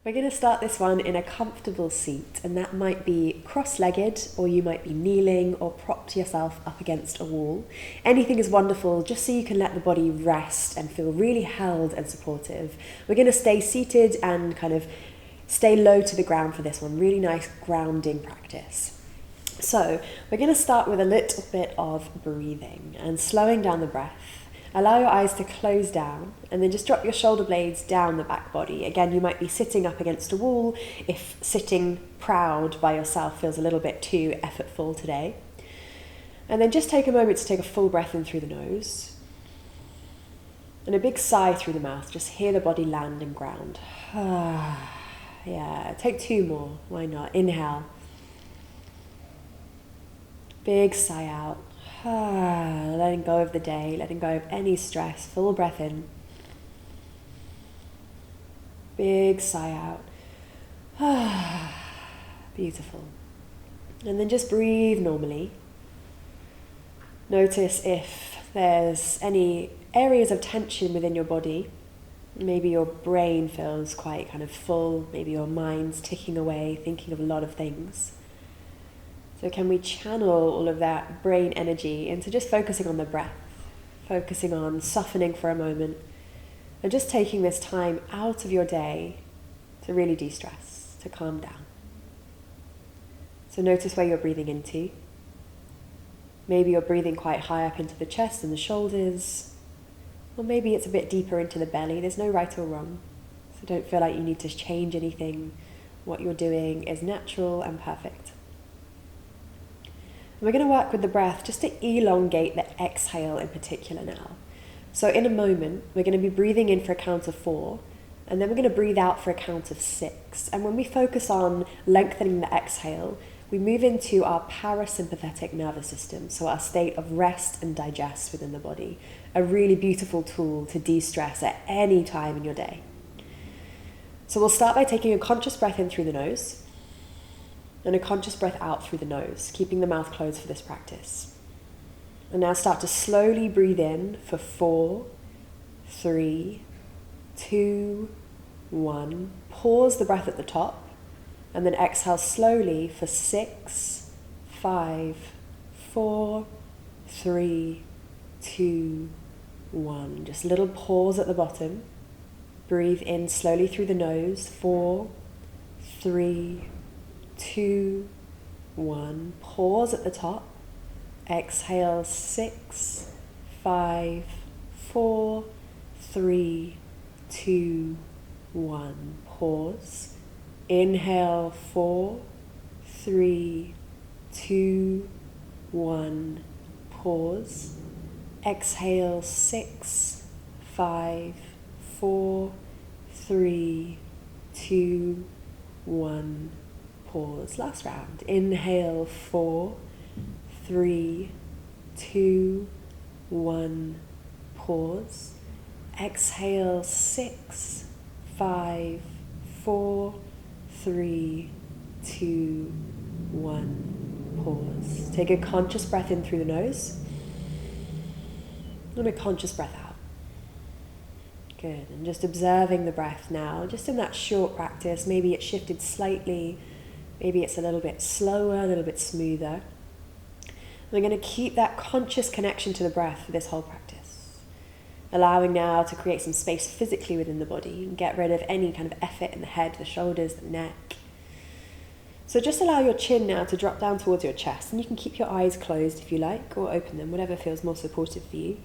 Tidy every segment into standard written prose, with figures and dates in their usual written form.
We're going to start this one in a comfortable seat, and that might be cross-legged, or you might be kneeling or propped yourself up against a wall. Anything is wonderful, just so you can let the body rest and feel really held and supportive. We're going to stay seated and kind of stay low to the ground for this one. Really nice grounding practice. So we're going to start with a little bit of breathing and slowing down the breath. Allow your eyes to close down and then just drop your shoulder blades down the back body. Again, you might be sitting up against a wall if sitting proud by yourself feels a little bit too effortful today. And then just take a moment to take a full breath in through the nose and a big sigh through the mouth. Just hear the body land and ground. Yeah, take two more. Why not? Inhale. Big sigh out. Letting go of the day, letting go of any stress. Full breath in. Big sigh out. Beautiful. And then just breathe normally. Notice if there's any areas of tension within your body. Maybe your brain feels quite kind of full. Maybe your mind's ticking away, thinking of a lot of things. So can we channel all of that brain energy into just focusing on the breath, focusing on softening for a moment, and just taking this time out of your day to really de-stress, to calm down. So notice where you're breathing into. Maybe you're breathing quite high up into the chest and the shoulders, or maybe it's a bit deeper into the belly. There's no right or wrong, so don't feel like you need to change anything. What you're doing is natural and perfect. We're going to work with the breath just to elongate the exhale in particular now. So in a moment, we're going to be breathing in for a count of 4, and then we're going to breathe out for a count of 6. And when we focus on lengthening the exhale, we move into our parasympathetic nervous system, so our state of rest and digest within the body. A really beautiful tool to de-stress at any time in your day. So we'll start by taking a conscious breath in through the nose, and a conscious breath out through the nose, keeping the mouth closed for this practice. And now start to slowly breathe in for 4, 3, 2, 1. Pause the breath at the top, and then exhale slowly for 6, 5, 4, 3, 2, 1. Just a little pause at the bottom. Breathe in slowly through the nose. 4, 3, 2, 1. Pause at the top. Exhale 6, 5, 4, 3, 2, 1. Pause. Inhale 4, 3, 2, 1. Pause. Exhale 6, 5, 4, 3, 2, 1. Pause. Last round. Inhale 4, 3, 2, 1. Pause. Exhale 6, 5, 4, 3, 2, 1. Pause. Take a conscious breath in through the nose and a conscious breath out. Good. And just observing the breath now, just in that short practice. Maybe it shifted slightly. Maybe it's a little bit slower, a little bit smoother. We're going to keep that conscious connection to the breath for this whole practice. Allowing now to create some space physically within the body and get rid of any kind of effort in the head, the shoulders, the neck. So just allow your chin now to drop down towards your chest, and you can keep your eyes closed if you like, or open them, whatever feels more supportive for you.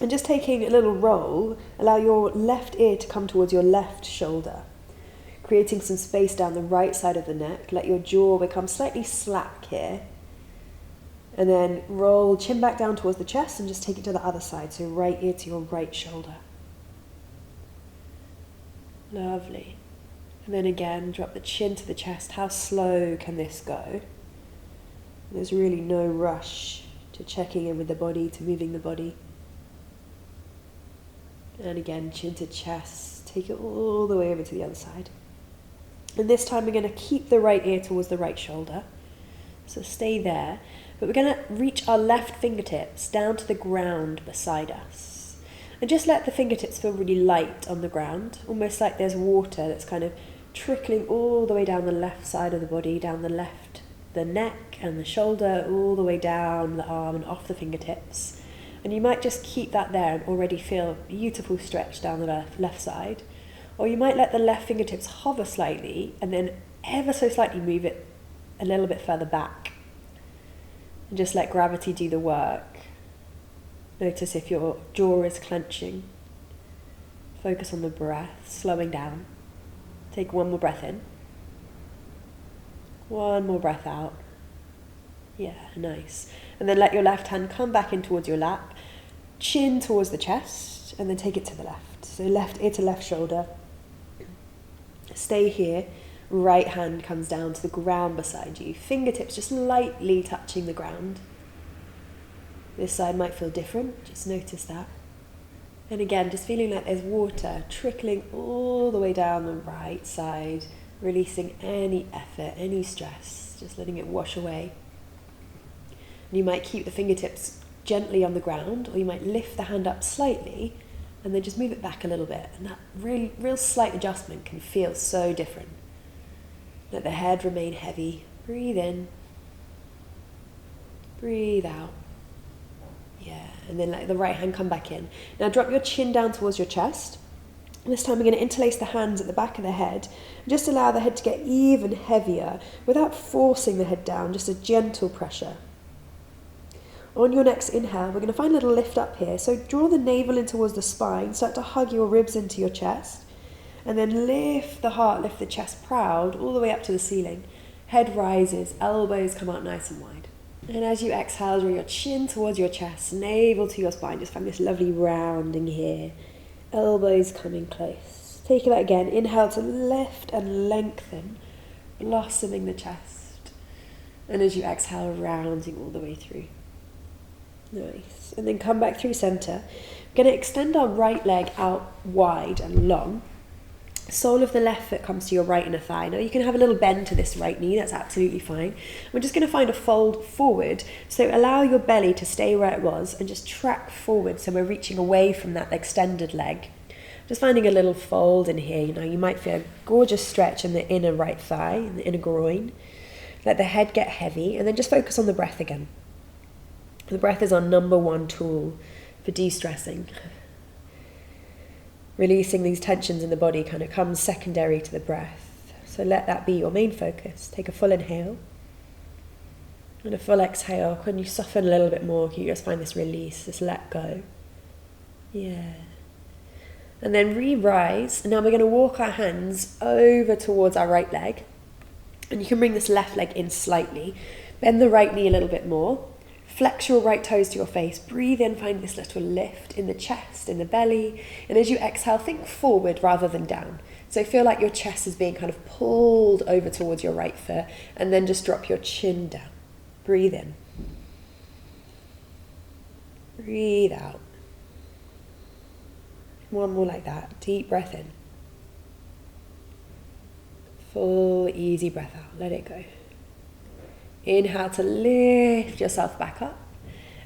And just taking a little roll, allow your left ear to come towards your left shoulder, creating some space down the right side of the neck. Let your jaw become slightly slack here. And then roll chin back down towards the chest and just take it to the other side. So right ear to your right shoulder. Lovely. And then again, drop the chin to the chest. How slow can this go? There's really no rush to checking in with the body, to moving the body. And again, chin to chest. Take it all the way over to the other side. And this time we're going to keep the right ear towards the right shoulder. So stay there. But we're going to reach our left fingertips down to the ground beside us. And just let the fingertips feel really light on the ground, almost like there's water that's kind of trickling all the way down the left side of the body, down the neck and the shoulder, all the way down the arm and off the fingertips. And you might just keep that there and already feel a beautiful stretch down the left side. Or you might let the left fingertips hover slightly and then ever so slightly move it a little bit further back. And just let gravity do the work. Notice if your jaw is clenching. Focus on the breath, slowing down. Take one more breath in. One more breath out. Yeah, nice. And then let your left hand come back in towards your lap, chin towards the chest, and then take it to the left. So left ear to left shoulder. Stay here. Right hand comes down to the ground beside you. Fingertips just lightly touching the ground. This side might feel different. Just notice that. And again, just feeling like there's water trickling all the way down the right side, releasing any effort, any stress, just letting it wash away. And you might keep the fingertips gently on the ground, or you might lift the hand up slightly and then just move it back a little bit. And that real slight adjustment can feel so different. Let the head remain heavy. Breathe in. Breathe out. Yeah, and then let the right hand come back in. Now drop your chin down towards your chest. This time we're going to interlace the hands at the back of the head. And just allow the head to get even heavier without forcing the head down, just a gentle pressure. On your next inhale, we're going to find a little lift up here. So draw the navel in towards the spine, start to hug your ribs into your chest. And then lift the heart, lift the chest proud, all the way up to the ceiling. Head rises, elbows come out nice and wide. And as you exhale, draw your chin towards your chest, navel to your spine. Just find this lovely rounding here. Elbows coming close. Take that again. Inhale to lift and lengthen, blossoming the chest. And as you exhale, rounding all the way through. Nice. And then come back through center. We're going to extend our right leg out wide and long. Sole of the left foot comes to your right inner thigh. Now you can have a little bend to this right knee, that's absolutely fine. We're just going to find a fold forward, so allow your belly to stay where it was and just track forward so we're reaching away from that extended leg. Just finding a little fold in here. You might feel a gorgeous stretch in the inner right thigh, in the inner groin. Let the head get heavy and then just focus on the breath again. The breath is our number one tool for de-stressing. Releasing these tensions in the body kind of comes secondary to the breath. So let that be your main focus. Take a full inhale. And a full exhale. When you soften a little bit more, you just find this release, this let go. Yeah. And then re-rise. Now we're going to walk our hands over towards our right leg. And you can bring this left leg in slightly. Bend the right knee a little bit more. Flex your right toes to your face. Breathe in, find this little lift in the chest, in the belly. And as you exhale, think forward rather than down. So feel like your chest is being kind of pulled over towards your right foot. And then just drop your chin down. Breathe in. Breathe out. One more like that. Deep breath in. Full, easy breath out. Let it go. Inhale to lift yourself back up.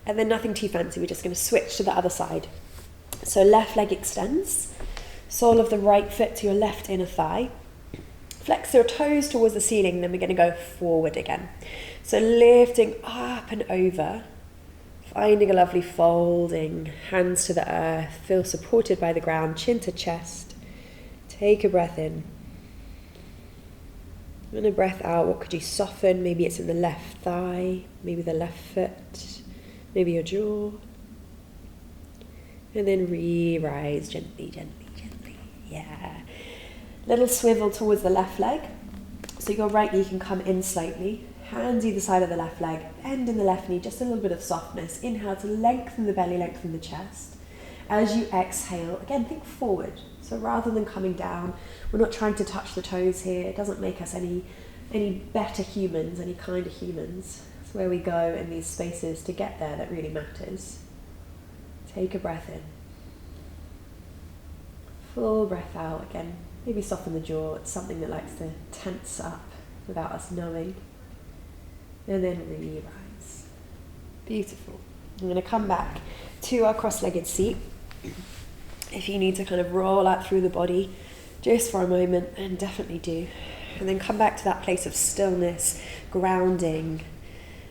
And then nothing too fancy. We're just going to switch to the other side. So left leg extends. Sole of the right foot to your left inner thigh. Flex your toes towards the ceiling. Then we're going to go forward again. So lifting up and over. Finding a lovely folding. Hands to the earth. Feel supported by the ground. Chin to chest. Take a breath in. And a breath out. What could you soften? Maybe it's in the left thigh, maybe the left foot, maybe your jaw. And then re-rise gently, gently, gently. Yeah. Little swivel towards the left leg. So your right knee can come in slightly. Hands either side of the left leg. Bend in the left knee, just a little bit of softness. Inhale to lengthen the belly, lengthen the chest. As you exhale, again, think forward. So rather than coming down, we're not trying to touch the toes here. It doesn't make us any better humans, any kinder humans. It's where we go in these spaces to get there that really matters. Take a breath in. Full breath out again. Maybe soften the jaw. It's something that likes to tense up without us knowing. And then re-rise. Beautiful. I'm going to come back to our cross-legged seat. If you need to kind of roll out through the body, just for a moment, and definitely do. And then come back to that place of stillness, grounding,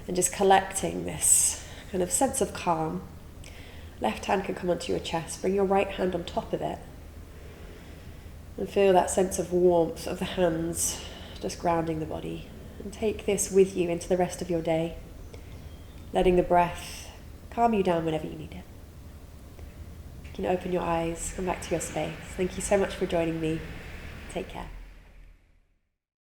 and just collecting this kind of sense of calm. Left hand can come onto your chest. Bring your right hand on top of it. And feel that sense of warmth of the hands, just grounding the body. And take this with you into the rest of your day, letting the breath calm you down whenever you need it. You can open your eyes, come back to your space. Thank you so much for joining me. Take care.